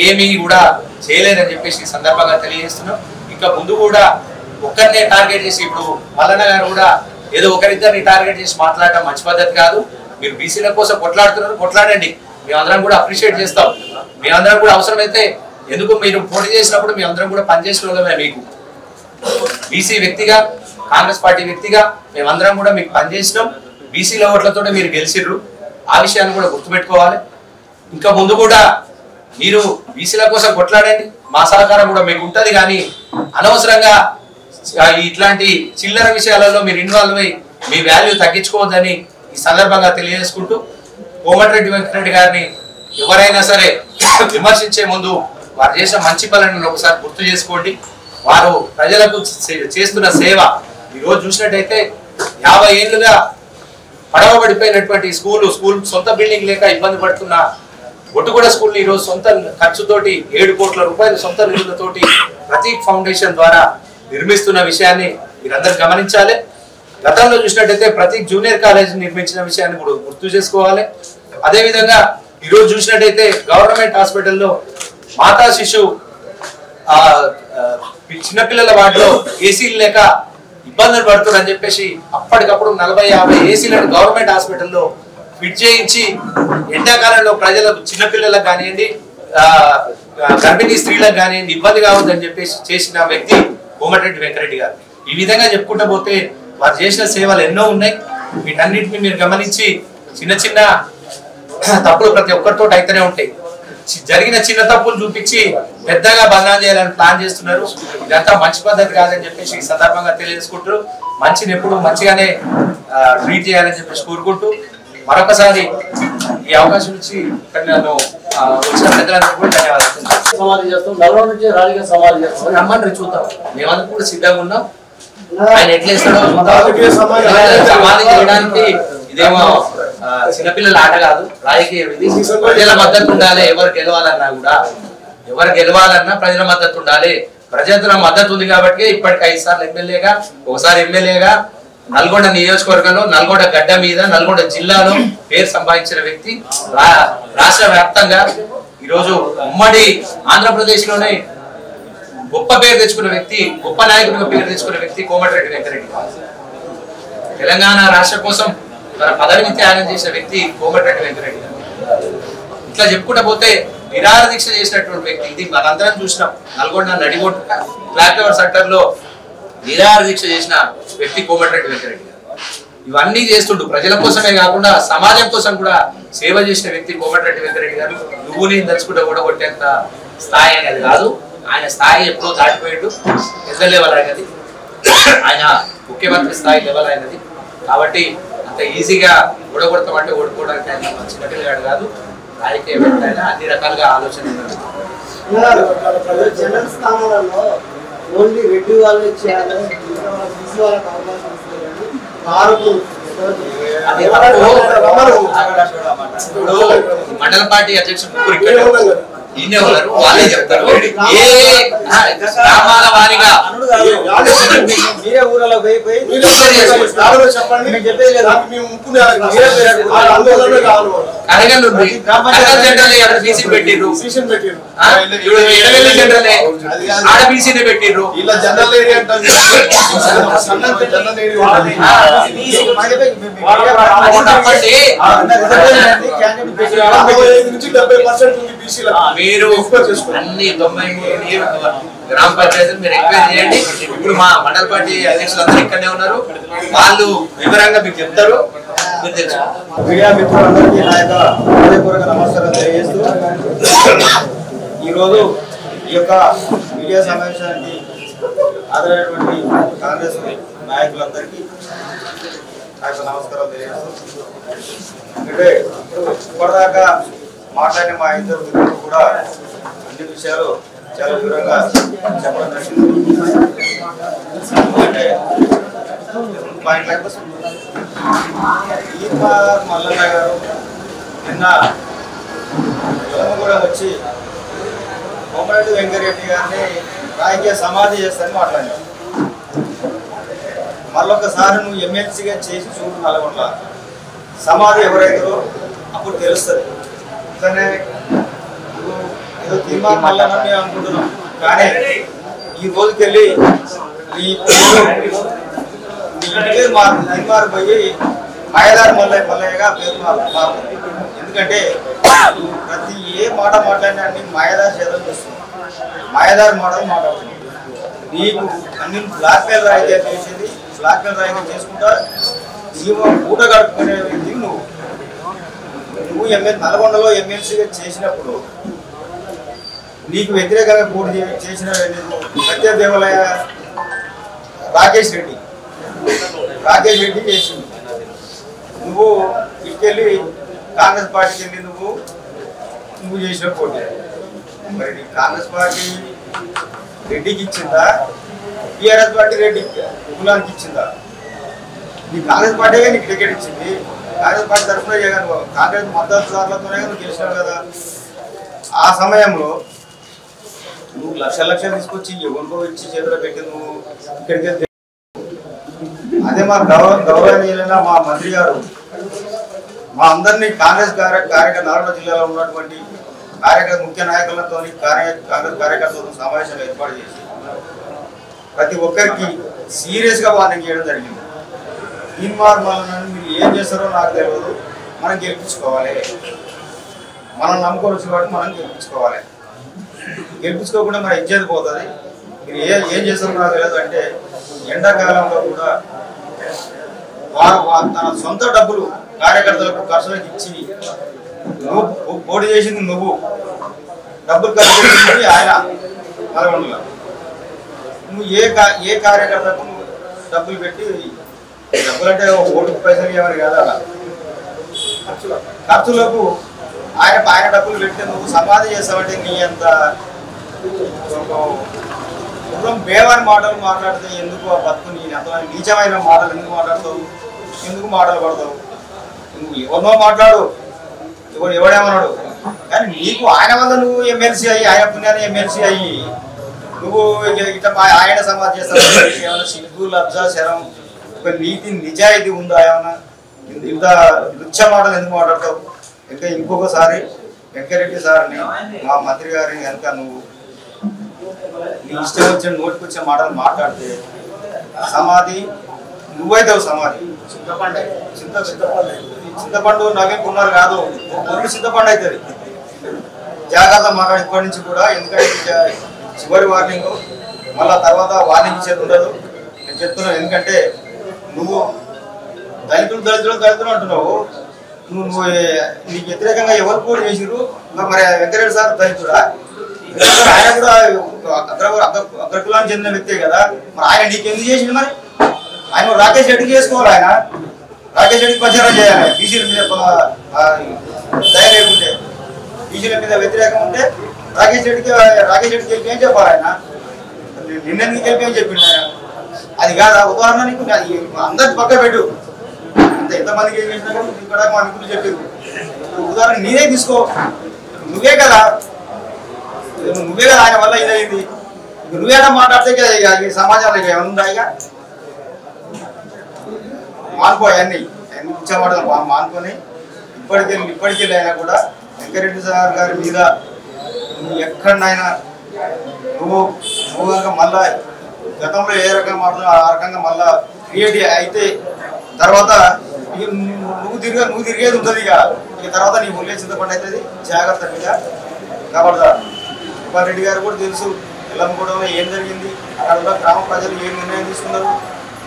ఏమీ కూడా చేయలేదని చెప్పేసి ఈ సందర్భంగా తెలియజేస్తున్నాం. ఇంకా ముందు కూడా ఒక్కరినే టార్గెట్ చేసి, ఇప్పుడు మల్లన్న గారు కూడా ఏదో ఒకరిద్దరిని టార్గెట్ చేసి మాట్లాడటం మంచి పద్ధతి కాదు. మీరు బీసీల కోసం కొట్లాడుతున్నారు, కొట్లాడండి. మేమందరం కూడా అప్రిషియేట్ చేస్తాం. మేమందరం కూడా అవసరమైతే, ఎందుకు మీరు పోటీ చేసినప్పుడు మేమందరం కూడా పనిచేసిన వాళ్ళమే. మీకు బీసీ వ్యక్తిగా, కాంగ్రెస్ పార్టీ వ్యక్తిగా మేమందరం కూడా మీకు పనిచేసినాం. బీసీల ఓట్లతో మీరు గెలిచిర్రు. ఆ విషయాన్ని కూడా గుర్తుపెట్టుకోవాలి. ఇంకా ముందు కూడా మీరు బీసీల కోసం కొట్లాడండి, మా సహకారం కూడా మీకు ఉంటుంది. కానీ అనవసరంగా ఇట్లాంటి చిల్లర విషయాలలో మీరు ఇన్వాల్వ్ అయ్యి మీ వాల్యూ తగ్గించుకోవద్దని ఈ సందర్భంగా తెలియజేసుకుంటూ, కోమటిరెడ్డి వెంకటరెడ్డి గారిని ఎవరైనా సరే విమర్శించే ముందు వారు చేసిన మంచి పనులను ఒకసారి గుర్తు చేసుకోండి. వారు ప్రజలకు చేస్తున్న సేవ ఈరోజు చూసినట్టయితే 50 ఏళ్లుగా పడవబడిపోయినటువంటి స్కూల్ సొంత బిల్డింగ్ లేక ఇబ్బంది పడుతున్న ఒట్టుగూడ స్కూల్ ఈరోజు సొంత ఖర్చుతోటి 7 కోట్ల రూపాయలు సొంత నిధులతోటి ప్రతీక్ ఫౌండేషన్ ద్వారా నిర్మిస్తున్న విషయాన్ని మీరందరూ గమనించాలి. గతంలో చూసినట్టయితే ప్రతీక్ జూనియర్ కాలేజ్ నిర్మించిన విషయాన్ని కూడా గుర్తు చేసుకోవాలి. అదేవిధంగా ఈరోజు చూసినట్టయితే గవర్నమెంట్ హాస్పిటల్లో మాతా శిశు చిన్నపిల్లల వాటిలో ఏసీలు లేక ఇబ్బందులు పడుతుందని చెప్పేసి అప్పటికప్పుడు 40-50 ఏసీలను గవర్నమెంట్ హాస్పిటల్లో ఫిట్ చేయించి ఎండాకాలంలో ప్రజలకు, చిన్నపిల్లలకు కానివ్వండి, గర్భిణీ స్త్రీలకు కానివ్వండి ఇబ్బంది కావద్దని చెప్పేసి చేసిన వ్యక్తి కోమటిరెడ్డి వెంకరెడ్డి గారు. ఈ విధంగా చెప్పుకుంటూ పోతే వారు చేసిన సేవలు ఎన్నో ఉన్నాయి. వీటన్నిటిని మీరు గమనించి చిన్న చిన్న తప్పులు ప్రతి ఒక్కరితో అయితేనే ఉంటాయి. జరిగిన చిన్న తప్పులు చూపించి పెద్దగా బదనాలు చేయాలని ప్లాన్ చేస్తున్నారు. ఇదంతా మంచి పద్ధతి కాదని చెప్పేసి ఈ సందర్భంగా తెలియజేసుకుంటూ మంచిని ఎప్పుడు మంచిగానే ట్రీట్ చేయాలని చెప్పేసి కోరుకుంటూ మరొకసారి ఈ అవకాశం ఇచ్చి నన్ను వచ్చిన పెద్దలందరూ కూడా ధన్యవాదాలు. సమాధి చేస్తాం, నల్గొండ నుంచి రాజకీయ సమాధి చేస్తాం. రమ్మని చూద్దాం, మేమందరం కూడా సిద్ధంగా ఉన్నాం. ఆయన ఎట్లేస్తాడో సమాధి చేయడానికి ఇదేమో చిన్నపిల్లల ఆట కాదు, రాజకీయం ఇది. ప్రజల మద్దతు ఉండాలి. ఎవరు గెలవాలన్నా కూడా, ఎవరు గెలవాలన్నా ప్రజల మద్దతు ఉండాలి. ప్రజల మద్దతు ఉంది కాబట్టి ఇప్పటికి 5 సార్లు ఎమ్మెల్యేగా, ఒకసారి ఎమ్మెల్యేగా నల్గొండ నియోజకవర్గంలో, నల్గొండ గడ్డ మీద, నల్గొండ జిల్లాలో పేరు సంపాదించిన వ్యక్తి. రాష్ట్ర వ్యాప్తంగా ఈరోజు ఉమ్మడి ఆంధ్రప్రదేశ్ లోనే గొప్ప పేరు తెచ్చుకున్న వ్యక్తి, గొప్ప నాయకుడిగా పేరు తెచ్చుకున్న వ్యక్తి కోమటిరెడ్డి వెంకరెడ్డి. తెలంగాణ రాష్ట్ర కోసం తన పదవిని త్యాగం చేసిన వ్యక్తి కోమటిరెడ్డి వెంకరెడ్డి. ఇట్లా చెప్పుకుంటా పోతే నిరాహార దీక్ష చేసినటువంటి వ్యక్తి. ఇది మనందరం చూసినాం. నల్గొండ నడిగొట్టు క్లాక్ టవర్ సెక్టర్ లో నిరాహార దీక్ష చేసిన వ్యక్తి కోమటిరెడ్డి వెంకరెడ్డి గారు. ఇవన్నీ చేస్తుంటూ ప్రజల కోసమే కాకుండా సమాజం కోసం కూడా సేవ చేసిన వ్యక్తి కోమటిరెడ్డి వెంకరెడ్డి గారు. నువ్వు నేను తలుచుకుంటే కూడా కొట్టేంత స్థాయి అనేది కాదు. ఆయన స్థాయి ఎప్పుడో దాటిపోయాడు. పెద్ద లెవెల్ అయినది ఆయన, ముఖ్యమంత్రి స్థాయి లెవెల్ అయినది. కాబట్టి అంత ఈజీగా ఓడగొడతామంటే ఓడిపోవడానికి ఆయన చిన్నపిల్లగాడు కాదు. రాజకీయవేత్త అయినా అన్ని రకాలుగా ఆలోచన. జనరల్ స్థానాలలో ఓన్లీ రెడ్డి వాళ్ళే చేయాలి, బీసీ వాళ్ళకి అవకాశం ఇప్పుడు మండల పార్టీ అధ్యక్షుడు ఈయనే ఉన్నారు, వాళ్ళే చెప్తారు. ఏ గ్రామాల వారీగా మీరే ఊరలో పోయి అడగండి బీసీ పెట్టిర్రు, ఆడ బీసీనే పెట్టిర్రు. మీరు అన్ని 90 గ్రామ పంచాయతీలు మీరు ఎంక్వైరీ చేయండి. ఇప్పుడు మా మండల పార్టీ అధ్యక్షులందరూ ఇక్కడనే ఉన్నారు, వాళ్ళు వివరంగా మీకు చెప్తారు. మీరు తెలుసు. మీడియా మిత్రులందరికీ నా యొక్క హృదయపూర్వక నమస్కారం తెలియజేస్తూ ఈరోజు ఈ యొక్క మీడియా సమావేశానికి హాజరైనటువంటి కాంగ్రెస్ నాయకులందరికీ నా యొక్క నమస్కారం తెలియజేస్తూ, అంటే ఇప్పటిదాకా మాట్లాడిన మా ఇద్దరు మిత్రులు కూడా అన్ని విషయాలు చాలా వివరంగా చెప్పడం జరిగింది. మల్లన్న గారు నిన్న కూడా వచ్చి కోమటిరెడ్డి వెంకరెడ్డి గారిని రాజకీయ సమాధి చేస్తానని మాట్లాడారు. మళ్ళొకసారి నువ్వు ఎమ్మెల్సీగా చేసి చూడు నల్గొండ సమాధి ఎవరైతారో అప్పుడు తెలుస్తుంది. కానీ ఏదో తీర్మానం మల్లన్న మేము అనుకుంటున్నాం, కానీ ఈ రోజుకెళ్ళి నీ పేరు తీర్మానం పోయి మాయదారి మల్లయ్యగా పేరు మారు. ఎందుకంటే ప్రతి ఏ మాట మాట్లాడినా అన్ని మాయదారి చేతలు చేస్తున్నాం, మాయదారి మాటలు మాట్లాడుతున్నాం. నీకు అన్ని బ్లాక్ మెయిల్ రాజకీయాలు చేసేది, బ్లాక్ మెయిల్ రాజకీయాలు చేసుకుంటా నీవు ఊట గడుపుకునే వ్యక్తి నువ్వు నల్గొండలో ఎమ్మెల్సీగా చేసినప్పుడు నీకు వ్యతిరేకంగా పోటీ చేసిన సత్య దేవాలయ రాకేష్ రెడ్డి చేసింది. నువ్వు ఇటుకెళ్ళి కాంగ్రెస్ పార్టీకి వెళ్ళి నువ్వు చేసిన పోటీ. మరి కాంగ్రెస్ పార్టీ రెడ్డికి ఇచ్చిందా, టీఆర్ఎస్ పార్టీ రెడ్డి కులానికి ఇచ్చిందా? నీ కాంగ్రెస్ పార్టీగా నీకు టికెట్ ఇచ్చింది, కాంగ్రెస్ పార్టీ తరఫున చేయగలను, కాంగ్రెస్ మద్దతుదారులతోనే నువ్వు గెలిచినావు కదా. ఆ సమయంలో నువ్వు లక్షలు తీసుకొచ్చి ఎవరికో ఇచ్చి చేతిలో పెట్టి నువ్వు ఇక్కడికి వెళ్తే అదే మా గౌరవనీయులైన మా మంత్రి గారు మా అందరినీ కాంగ్రెస్ నల్గొండ జిల్లాలో ఉన్నటువంటి ముఖ్య నాయకులతో కాంగ్రెస్ కార్యకర్తలతో సమావేశంలో ఏర్పాటు చేసి ప్రతి ఒక్కరికి సీరియస్గా వార్నింగ్ చేయడం జరిగింది. తీర్మానం వలన మీరు ఏం చేస్తారో నాకు తెలియదు, మనం గెలిపించుకోవాలి, మనం నమ్ముకొని వచ్చిన వాటిని మనం గెలిపించుకోవాలి. గెలిపించుకోకుండా మన ఇచ్చేది పోతుంది. మీరు ఏం చేస్తారో నాకు తెలియదు అంటే ఎండాకాలంలో కూడా వారు తన సొంత డబ్బులు కార్యకర్తలకు ఖర్చులకు ఇచ్చి నువ్వు పోటీ చేసింది నువ్వు డబ్బులు ఖర్చు పెట్టింది ఆయన నల్గొండలో. నువ్వు ఏ కార్యకర్తకు నువ్వు డబ్బులు పెట్టి, డబ్బులు అంటే ఓటుకు పైసలు ఇవ్వని కదా, ఖర్చులకు ఆయన డబ్బులు పెట్టి నువ్వు సమాధి చేస్తావంటే నీ అంత బేవారి మాటలు మాట్లాడితే ఎందుకు ఆ బతుకు, నీ అంత నీచమైన మాటలు ఎందుకు మాట్లాడతావు, ఎందుకు మాటలు పడతావు? నువ్వు ఎవరినో మాట్లాడు, ఎవడేమన్నాడు, కానీ నీకు ఆయన వల్ల నువ్వు ఎమ్మెల్సీ అయ్యి, ఆయన పుణ్యాన్ని ఎమ్మెల్సీ అయ్యి నువ్వు ఇట్లా ఆయన సమాధి చేస్తావు. ఏమైనా సిగ్గు, లజ్జ, శరం, ఒక నీతి నిజాయితీ ఉందా? ఏమన్నా ఇంత లుచ్చ మాటలు ఎందుకు మాట్లాడతావు? ఇంకా ఇంకొకసారి వెంకరెడ్డి సార్ని, మా మంత్రి గారిని కనుక నువ్వు నీ ఇష్టం వచ్చిన నోటికి వచ్చే మాటలు మాట్లాడితే సమాధి నువ్వైతావు. సమాధి చింతపండు నవ్వుకున్నారు కాదు, ఒళ్ళు చింతపండు అవుతుంది. జాగ్రత్త మాట్లాడి ఇప్పటి నుంచి కూడా, ఎందుకంటే చివరి వార్నింగ్, మళ్ళా తర్వాత వార్నింగ్ ఇచ్చేది ఉండదు. నేను చెప్తున్నాను, ఎందుకంటే నువ్వు దళితులు అంటున్నావు. నువ్వు నీకు వ్యతిరేకంగా ఎవరు పోటీ చేసిరు? మరి వెంకరెడ్డి సార్ దళితుడా? ఆయన కూడా అగ్రకులానికి చెందిన వ్యక్తే కదా, మరి ఆయన నీకు ఎందుకు చేసింది? మరి ఆయన రాకేష్ రెడ్డికి చేసుకోవాలి. ఆయన రాకేష్ రెడ్డికి ప్రచారం చేయాలి. బీసీల మీద దయ లేకుంటే, బీసీల మీద వ్యతిరేకం ఉంటే రాకేష్ రెడ్డికి గెలిపి ఏం చెప్పాలి? ఆయన నిన్నెందుకు గెలిపి ఏం చెప్పిండు ఆయన? అది కాదా ఉదాహరణ? నీకు అందరికి పక్క పెట్టు, ఎంతమందికి ఏం చేసినా ఇక్కడ మా మిత్రులు చెప్పారు. ఉదాహరణ నేనే తీసుకో, నువ్వే కదా ఆయన వల్ల ఇదైంది. నువ్వేనా మాట్లాడితే ఈ సమాజంలో ఏమన్నా ఇక మానుకో, అవన్నీ ఇచ్చేమాటలు మానుకొని ఇప్పటికెళ్ళి అయినా కూడా వెంకరెడ్డి సార్ గారి మీద నువ్వు ఎక్కడైనా నువ్వు కనుక మళ్ళా గతంలో ఏ రకంగా మాట్లాడు ఆ రకంగా మళ్ళా క్రియేట్ అయితే తర్వాత నువ్వు తిరిగేది ఉంటుంది. ఇక తర్వాత నీ ఒళ్ళే చింతపండు అవుతుంది. జాగ్రత్త మీద కాబట్టి సుబ్బారెడ్డి రెడ్డి గారు కూడా తెలుసు ఎల్లమ్మగూడెంలో ఏం జరిగింది, అక్కడ గ్రామ ప్రజలు ఏం నిర్ణయం తీసుకున్నారు.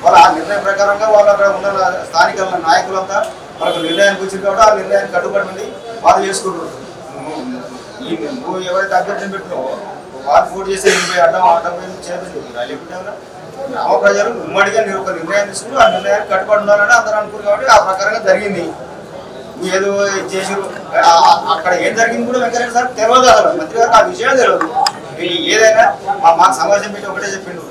వాళ్ళ ఆ నిర్ణయం ప్రకారంగా వాళ్ళు అక్కడ ఉన్న స్థానిక నాయకులంతా వాళ్ళకు నిర్ణయానికి వచ్చింది కాబట్టి ఆ నిర్ణయానికి కట్టుబడి వాళ్ళు చేసుకుంటారు. నువ్వు ఎవరైతే అభ్యర్థిని పెట్టినావో వాళ్ళు పోటీ చేసే అడ్డం చేస్తుంది. లేకుంటే గ్రామ ప్రజలు ఉమ్మడిగా ఒక నిర్ణయం తీసుకుని ఆ నిర్ణయానికి కట్టుబడి ఉండాలని అందరూ అనుకున్నారు కాబట్టి ఆ ప్రకారంగా జరిగింది. నువ్వు ఏదో చేసారు, అక్కడ ఏం జరిగింది కూడా వెంకరెడ్డి సార్ తెలియదు. అసలు మంత్రి గారికి ఆ విషయం తెలియదు. ఏదైనా మాకు సమావేశం పెట్టి ఒకటే చెప్పిండు,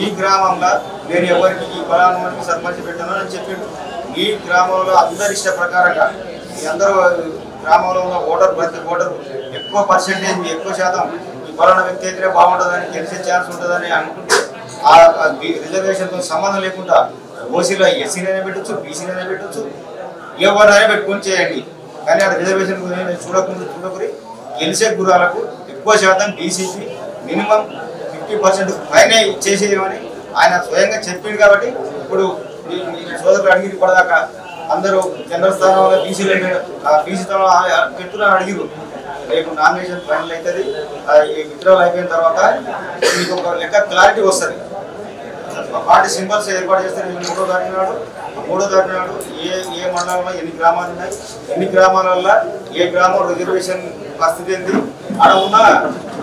ఈ గ్రామంలో నేను ఎవరికి ఈ ఫలానానికి సర్పంచ్ పెట్టాను అని చెప్పిండు. ఈ గ్రామంలో అందరి ఇష్ట ప్రకారంగా ఈ అందరూ గ్రామంలో ఉన్న ప్రతి ఓటరు ఎక్కువ పర్సెంటేజ్, ఎక్కువ శాతం ఈ ఫలానా వ్యక్తి అయితేనే బాగుంటుందని, గెలిచే ఛాన్స్ ఉంటుందని అనుకుంటే ఆ రిజర్వేషన్తో సంబంధం లేకుండా ఓసీలో ఎస్సీనైనా పెట్టచ్చు, బీసీనైనా పెట్టచ్చు, ఎవరైనా పెట్టుకొని చేయండి. కానీ ఆ రిజర్వేషన్ చూడకూరి గెలిచే గురాలకు ఎక్కువ శాతం బీసీకి మినిమం 50% పైన చేసేయమని ఆయన స్వయంగా చెప్పింది. కాబట్టి ఇప్పుడు సోదరులు అడిగిరు ఇప్పటిదాకా అందరూ జనరల్ స్థానంలో బీసీ స్థానంలో పెట్టుకుని అడిగిరు. రేపు నామినేషన్ ఫైనల్ అవుతుంది, విత్డ్రాల్ అయిపోయిన తర్వాత మీకు ఒక లెక్క క్లారిటీ వస్తుంది. పార్టీ సింబల్స్ ఏర్పాటు చేస్తే 3వ తారీఖు నాడు ఏ మండలంలో ఎన్ని గ్రామాలు ఉన్నాయి, ఎన్ని గ్రామాలలో ఏ గ్రామం రిజర్వేషన్ పరిస్థితి ఏంటి, అక్కడ ఉన్న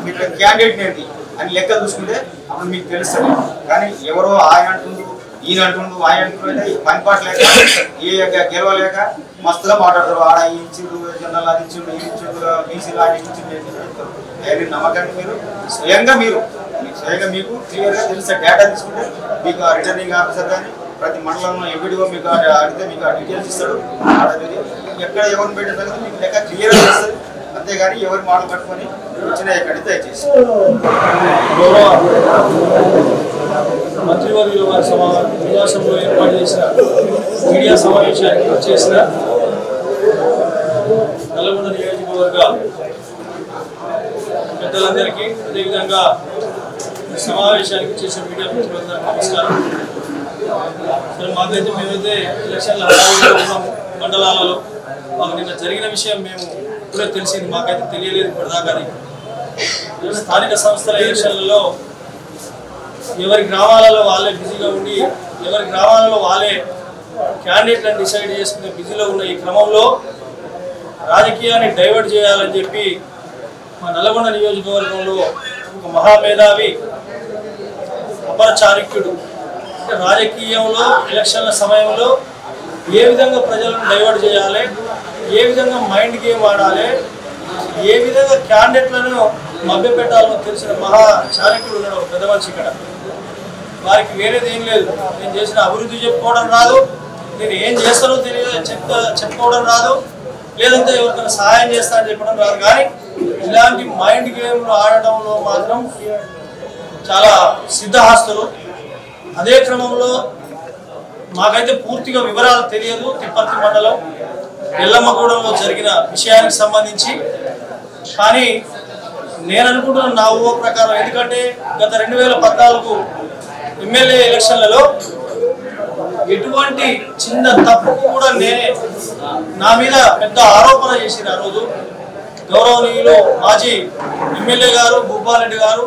మీకు క్యాండిడేట్ ఏంటి అని లెక్క చూసుకుంటే అప్పుడు మీకు తెలుస్తుంది. కానీ ఎవరో ఆయన అంటుండు, ఈయన అంటుండు, ఆయన అంటుండే పని పాట లేక గెలవలేక మస్తుగా మాట్లాడతారు. ఆడ ఇచ్చిండు, జనరల్ అది ఇచ్చిండు, ఇది ఇచ్చిండు, బీసీలు ఆడి ఇచ్చిండు. అవన్నీ నమ్మకాన్ని మీరు స్వయంగా మీకు క్లియర్గా తెలిసే డేటా తీసుకుంటే మీకు ఆ రిటర్నింగ్ ఆఫీసర్ కానీ ప్రతి మండలంలో ఎంపీడీఓ మీకు అడిగితే మీకు ఆ డీటెయిల్స్ ఇస్తాడు. ఎక్కడ ఎవరిని పెట్టిన తర్వాత మీకు లెక్క క్లియర్గా వస్తుంది. అంతేగాని ఎవరి మాటలు పట్టుకొని వచ్చిన ఎక్కడి దయచేసి మంత్రివర్యుల వారి నివాసంలో ఏర్పాటు చేసిన మీడియా సమావేశానికి వచ్చేసిన నల్లగొండ నియోజకవర్గ పెద్దలందరికీ, అదేవిధంగా సమావేశానికి చేసిన మీడియా మిత్రులందరికీ నమస్కారం. సరే, మాకైతే మేమైతే ఎలక్షన్ల ఉన్నాము మండలాలలో. మాకు నిన్న జరిగిన విషయం మేము ఇప్పుడే తెలిసింది, మాకైతే తెలియలేదు ఇప్పటిదాకా. స్థానిక సంస్థల ఎలక్షన్లలో ఎవరి గ్రామాలలో వాళ్ళే బిజీగా ఉండి ఎవరి గ్రామాలలో వాళ్ళే క్యాండిడేట్లను డిసైడ్ చేసుకునే బిజీలో ఉన్న ఈ క్రమంలో రాజకీయాన్ని డైవర్ట్ చేయాలని చెప్పి మా నల్లగొండ నియోజకవర్గంలో ఒక మహామేధావి అపర చాణక్యుడు. రాజకీయంలో ఎలక్షన్ల సమయంలో ఏ విధంగా ప్రజలను డైవర్ట్ చేయాలి, ఏ విధంగా మైండ్ గేమ్ ఆడాలి, ఏ విధంగా క్యాండిడేట్లను మభ్యపెట్టాలో తెలిసిన మహా చాణక్యుడు ఉన్నాడు ఒక పెద్ద మనిషి ఇక్కడ. వారికి వేరేది ఏం లేదు. నేను చేసిన అభివృద్ధి చెప్పుకోవడం రాదు, నేను ఏం చేస్తానో తెలియదు చెప్పుకోవడం రాదు, లేదంటే ఎవరికైనా సహాయం చేస్తా అని చెప్పడం రాదు. కానీ ఇలాంటి మైండ్ గేమ్లు ఆడటంలో మాత్రం చాలా సిద్ధహస్తులు. అదే క్రమంలో మాకైతే పూర్తిగా వివరాలు తెలియదు. తిప్పర్తి మండలం ఎల్లమ్మగూడెంలో జరిగిన విషయానికి సంబంధించి. కానీ నేను అనుకుంటున్న నా ఊహ ప్రకారం, ఎందుకంటే గత 2014 ఎమ్మెల్యే ఎలక్షన్లలో ఎటువంటి చిన్న తప్పు కూడా నేనే నా మీద పెద్ద ఆరోపణ చేసిన ఆ రోజు గౌరవనీయులు మాజీ ఎమ్మెల్యే గారు భూపాలరెడ్డి గారు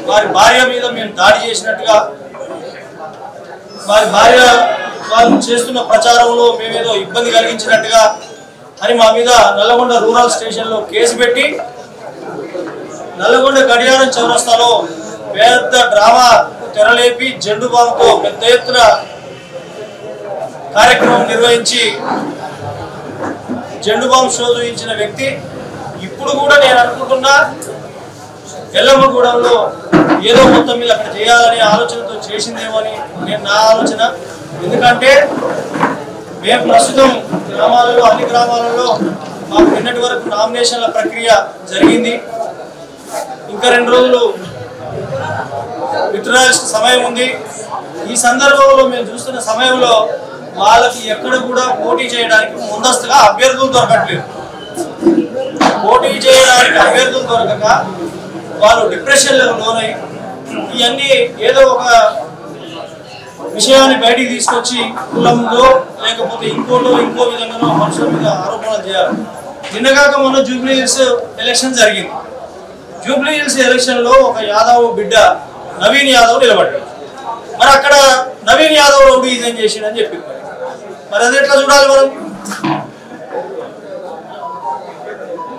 వారి భార్య మీద మేము దాడి చేసినట్టుగా, వారి భార్య వాళ్ళు చేస్తున్న ప్రచారంలో మేమేదో ఇబ్బంది కలిగించినట్టుగా అని మా మీద నల్లగొండ రూరల్ స్టేషన్లో కేసు పెట్టి నల్లగొండ గడియారం చౌరస్తాలో పెద్ద డ్రామా తెరలేపి జెండు బాంబుతో పెద్ద ఎత్తున కార్యక్రమం నిర్వహించి జెండు బాంబు షో చూపించిన వ్యక్తి. ఇప్పుడు కూడా నేను అనుకుంటున్నా ఎల్లమ్మగూడెంలో ఏదో మొత్తం మీద అక్కడ చేయాలనే ఆలోచనతో చేసిందేమో అని నా ఆలోచన. ఎందుకంటే మేము ప్రస్తుతం గ్రామాలలో అన్ని గ్రామాలలో మాకు నిన్నటి వరకు నామినేషన్ల ప్రక్రియ జరిగింది. ఇంకా 2 రోజులు విత్డ్రాయల్ సమయం ఉంది. ఈ సందర్భంలో మేము చూస్తున్న సమయంలో వాళ్ళకి ఎక్కడ కూడా పోటీ చేయడానికి ముందస్తుగా అభ్యర్థులు దొరకట్లేదు. పోటీ చేయడానికి అభ్యర్థులు దొరకక వాళ్ళు డిప్రెషన్లకు లోనై ఇవన్నీ ఏదో ఒక విషయాన్ని బయటికి తీసుకొచ్చి కులంలో లేకపోతే ఇంకో విధంగానో మనుషుల మీద ఆరోపణలు చేయాలి. నిన్నగాక మొన్న జూబ్లీ హిల్స్ ఎలక్షన్ జరిగింది. జూబ్లీ హిల్స్ ఎలక్షన్ లో ఒక యాదవ్ బిడ్డ నవీన్ యాదవ్ నిలబడ్డాడు. మరి అక్కడ నవీన్ యాదవ్ రౌడీజం చేసిండని చెప్పింది. మరి అది ఎట్లా చూడాలి మనం?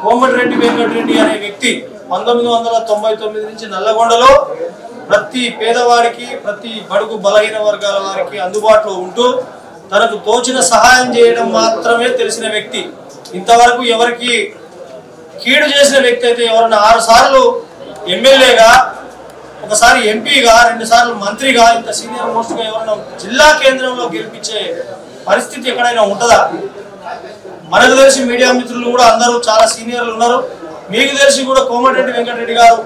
కోమటిరెడ్డి వెంకటరెడ్డి అనే వ్యక్తి 1999 నుంచి నల్లగొండలో ప్రతి పేదవాడికి, ప్రతి బడుగు బలహీన వర్గాల వారికి అందుబాటులో ఉంటూ తనకు తోచిన సహాయం చేయడం మాత్రమే తెలిసిన వ్యక్తి. ఇంతవరకు ఎవరికి కీడు చేసిన వ్యక్తి అయితే ఎవరన్నా 6 సార్లు ఎమ్మెల్యేగా, ఒకసారి ఎంపీగా, 2 సార్లు మంత్రిగా, ఇంత సీనియర్ మోస్ట్గా ఎవరైనా జిల్లా కేంద్రంలో గెలిపించే పరిస్థితి ఎక్కడైనా ఉంటుందా? మనకు తెలిసి మీడియా మిత్రులు కూడా అందరూ చాలా సీనియర్లు ఉన్నారు. మీకు తెలిసి కూడా కోమటిరెడ్డి వెంకటరెడ్డి గారు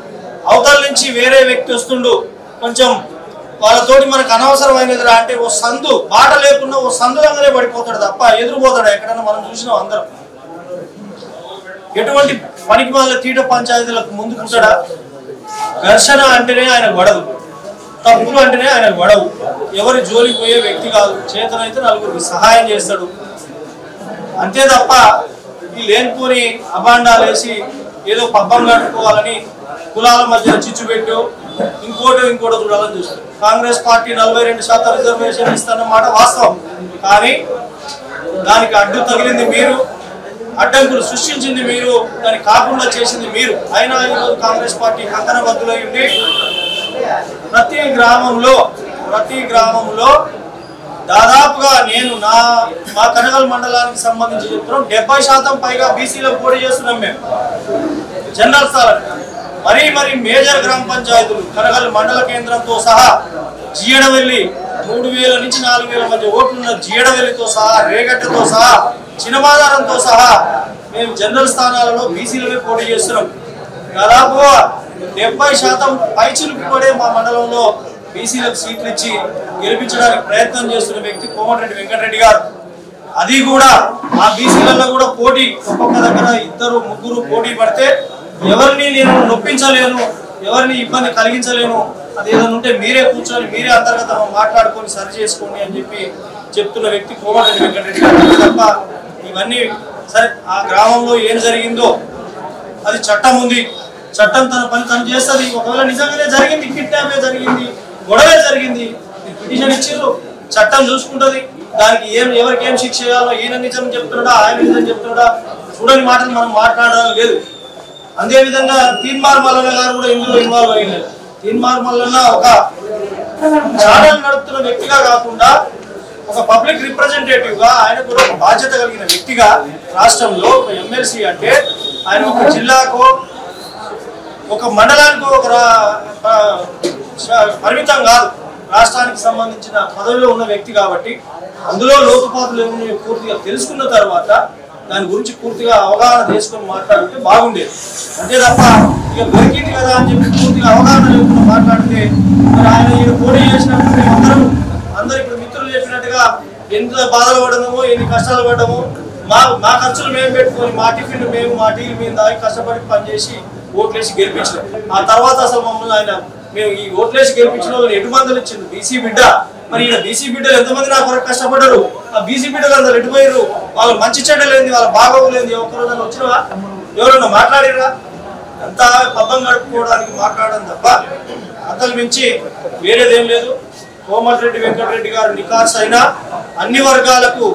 అవతల నుంచి వేరే వ్యక్తి వస్తుండు, కొంచెం వాళ్ళతోటి మనకు అనవసరమైనదిరా అంటే ఓ సందు బాట లేకుండా ఓ సందులంగానే పడిపోతాడు తప్ప ఎదురుపోతాడు ఎక్కడన్నా. మనం చూసినాం అందరం. ఎటువంటి పనికి వాళ్ళ తీట పంచాయతీలకు ముందుకుంటాడా? ఘర్షణ అంటేనే ఆయన గొడవ, తప్పులు అంటేనే ఆయన గొడవ. ఎవరి జోలికి పోయే వ్యక్తి కాదు. చేతనైతే నలుగురికి సహాయం చేస్తాడు అంతే తప్ప ఈ లేనిపోని అభాండాలు వేసి ఏదో పబ్బం కట్టుకోవాలని కులాల మధ్య చిచ్చు పెట్టు ఇంకోటో చూడాలని చూస్తారు. కాంగ్రెస్ పార్టీ 42% రిజర్వేషన్ ఇస్తారన్నమాట వాస్తవం. కానీ దానికి అడ్డు తగిలింది మీరు, అడ్డంకులు సృష్టించింది మీరు, దాన్ని కాకుండా చేసింది మీరు. అయినా ఈరోజు కాంగ్రెస్ పార్టీ కంకణబద్ధులై ఉండి ప్రతి గ్రామంలో దాదాపుగా నేను మా కనగల్ మండలానికి సంబంధించి చెప్తున్నాం 70% పైగా బీసీలో పోటీ చేస్తున్నాం మేము జనరల్ స్థానం. మరీ మేజర్ గ్రామ పంచాయతీలు కనగల్ మండల కేంద్రంతో సహా జీయడవెల్లి 3000 నుంచి 4000 మధ్య ఓట్లున్న జీయడవెల్లితో సహా, రేగట్టతో సహా, చినమాదారంతో సహా మేము జనరల్ స్థానాలలో బీసీలమే పోటీ చేస్తున్నాం. దాదాపుగా 70% పైచిలుకు పడే మా మండలంలో బీసీలకు సీట్లు ఇచ్చి గెలిపించడానికి ప్రయత్నం చేస్తున్న వ్యక్తి కోమటిరెడ్డి వెంకటరెడ్డి గారు. అది కూడా ఆ బీసీలలో కూడా పోటీ ఒక్కొక్క దగ్గర 2, 3 పోటీ పడితే ఎవరిని నేను నొప్పించలేను, ఎవరిని ఇబ్బంది కలిగించలేను, అది ఏదైనా ఉంటే మీరే కూర్చొని మీరే అంతర్గతంగా మాట్లాడుకొని సరి చేసుకోండి అని చెప్తున్న వ్యక్తి కోమటిరెడ్డి వెంకటరెడ్డి గారు తప్ప ఇవన్నీ సరే. ఆ గ్రామంలో ఏం జరిగిందో అది చట్టం ఉంది, చట్టం తన పని తను చేస్తుంది. ఒకవేళ నిజంగానే జరిగింది, కిడ్నాపే జరిగింది, గొడవే జరిగింది, పిటిషన్ ఇచ్చిర్రు, చట్టం చూసుకుంటుంది. దానికి ఎవరికి ఏం శిక్ష చేయాలో ఈయన నిజం చెప్తున్నాడా ఆయన నిజం చెప్తున్నాడా చూడని మాటలు మనం మాట్లాడడం లేదు. అదేవిధంగా తీన్మార్ మల్లన్న గారు కూడా ఇందులో ఇన్వాల్వ్ అయ్యారు. తీన్మార్ మల్లన్న ఒక ఛానల్ నడుపుతున్న వ్యక్తిగా కాకుండా ఒక పబ్లిక్ రిప్రజెంటేటివ్ గా ఆయన కూడా ఒక బాధ్యత కలిగిన వ్యక్తిగా రాష్ట్రంలో ఒక ఎమ్మెల్సీ అంటే ఆయన ఒక జిల్లాకో ఒక మండలానికో ఒక పరిమితం కాదు, రాష్ట్రానికి సంబంధించిన పదవిలో ఉన్న వ్యక్తి కాబట్టి అందులో లోతుపాతులు ఏమో పూర్తిగా తెలుసుకున్న తర్వాత దాని గురించి పూర్తిగా అవగాహన చేసుకొని మాట్లాడితే బాగుండేది. అంతే తప్ప ఇక దొరికింది కదా అని చెప్పి పూర్తిగా అవగాహన లేకుండా మాట్లాడితే మరి ఆయన ఈయన పోటీ చేసినప్పుడు అందరూ ఇప్పుడు మిత్రులు చెప్పినట్టుగా ఎంత బాధలు పడడమో ఎన్ని కష్టాలు పడ్డమో మా ఖర్చులు మేము పెట్టుకొని మా టిఫిన్ మేము మా టీవీ మీద దాగి కష్టపడి పనిచేసి ఓట్లేసి గెలిపించినాం. ఆ తర్వాత అసలు మమ్మల్ని ఆయన మేము ఈ ఓట్లేసి గెలిపించిన వాళ్ళని ఎటుమందలు ఇచ్చింది బీసీ బిడ్డ. మరి ఈయన బీసీ బిడ్డలు ఎంతమంది నా కొరకు కష్టపడ్డారు, ఆ బీసీ బిడ్డలు అందరు ఎటుపోయారు, వాళ్ళు మంచి చెడ్డలేంది, వాళ్ళ బాగోగులేంది, ఒక్కరోజు వచ్చినవా ఎవరన్నా మాట్లాడిరా? అంతా పబ్బం గడుపుకోవడానికి మాట్లాడడం తప్ప అంతకు మించి వేరేదేం లేదు. కోమటిరెడ్డి వెంకటరెడ్డి గారు నికాస్ అయినా అన్ని వర్గాలకు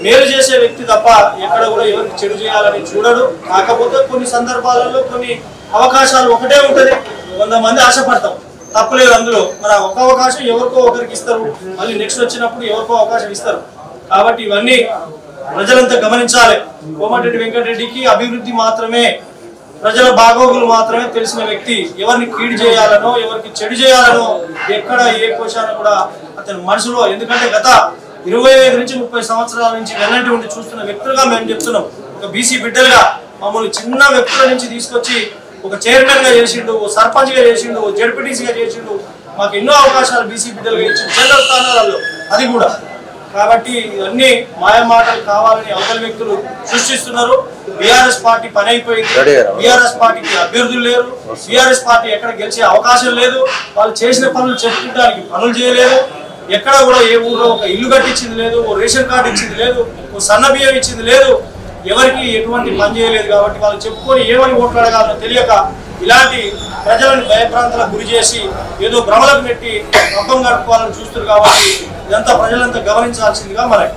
మేలు చేసే వ్యక్తి తప్ప ఎక్కడ కూడా ఎవరికి చెడు చేయాలని చూడడు. కాకపోతే కొన్ని సందర్భాలలో కొన్ని అవకాశాలు ఒకటే ఉంటది, కొంతమంది ఆశపడతాం, తప్పలేదు అందులో. మరి ఒక అవకాశం ఎవరికో ఒకరికి ఇస్తారు, మళ్ళీ నెక్స్ట్ వచ్చినప్పుడు ఎవరికో అవకాశం ఇస్తారు. కాబట్టి ఇవన్నీ ప్రజలంతా గమనించాలి. కోమటిరెడ్డి వెంకటరెడ్డికి అభివృద్ధి మాత్రమే, ప్రజల బాగోగులు మాత్రమే తెలిసిన వ్యక్తి. ఎవరిని కీడు చేయాలనో ఎవరికి చెడు చేయాలనో ఎక్కడ ఏ కోశాన కూడా అతని మనసులో, ఎందుకంటే గత 25 నుంచి 30 సంవత్సరాల నుంచి వెన్నంటి ఉండి చూస్తున్న వ్యక్తులుగా మేము చెప్తున్నాం. ఒక బీసీ బిడ్డలుగా మమ్మల్ని చిన్న వ్యక్తుల నుంచి తీసుకొచ్చి ఒక చైర్మన్ గా చేసిండు, సర్పంచ్ గా చేసిండు, జడ్పీటీసీగా చేసిండు. మాకు ఎన్నో అవకాశాలు బీసీ బిడ్డలుగా ఇచ్చిండు, జనరల్ స్థానాలలో అది కూడా. కాబట్టి ఇవన్నీ మాయమాటలు కావాలని అవతల వ్యక్తులు సృష్టిస్తున్నారు. బీఆర్ఎస్ పార్టీ పని అయిపోయింది, బీఆర్ఎస్ పార్టీకి అభ్యర్థులు లేరు, బీఆర్ఎస్ పార్టీ ఎక్కడ గెలిచే అవకాశం లేదు. వాళ్ళు చేసిన పనులు చెప్పుకోవడానికి పనులు చేయలేదు. ఎక్కడ కూడా ఏ ఊర్లో ఒక ఇల్లు కట్టించింది లేదు, ఓ రేషన్ కార్డు ఇచ్చింది లేదు, ఓ సన్న బియ్యం ఇచ్చింది లేదు, ఎవరికి ఎటువంటి పని చేయలేదు. కాబట్టి వాళ్ళు చెప్పుకొని ఏమని ఓట్లు అడగాలో తెలియక ఇలాంటి ప్రజలను భయప్రాంతాలకు గురి చేసి ఏదో భ్రమలకు పెట్టి పబ్బం గడుపుకోవాలని చూస్తారు. కాబట్టి ఇదంతా ప్రజలంతా గమనించాల్సిందిగా మరి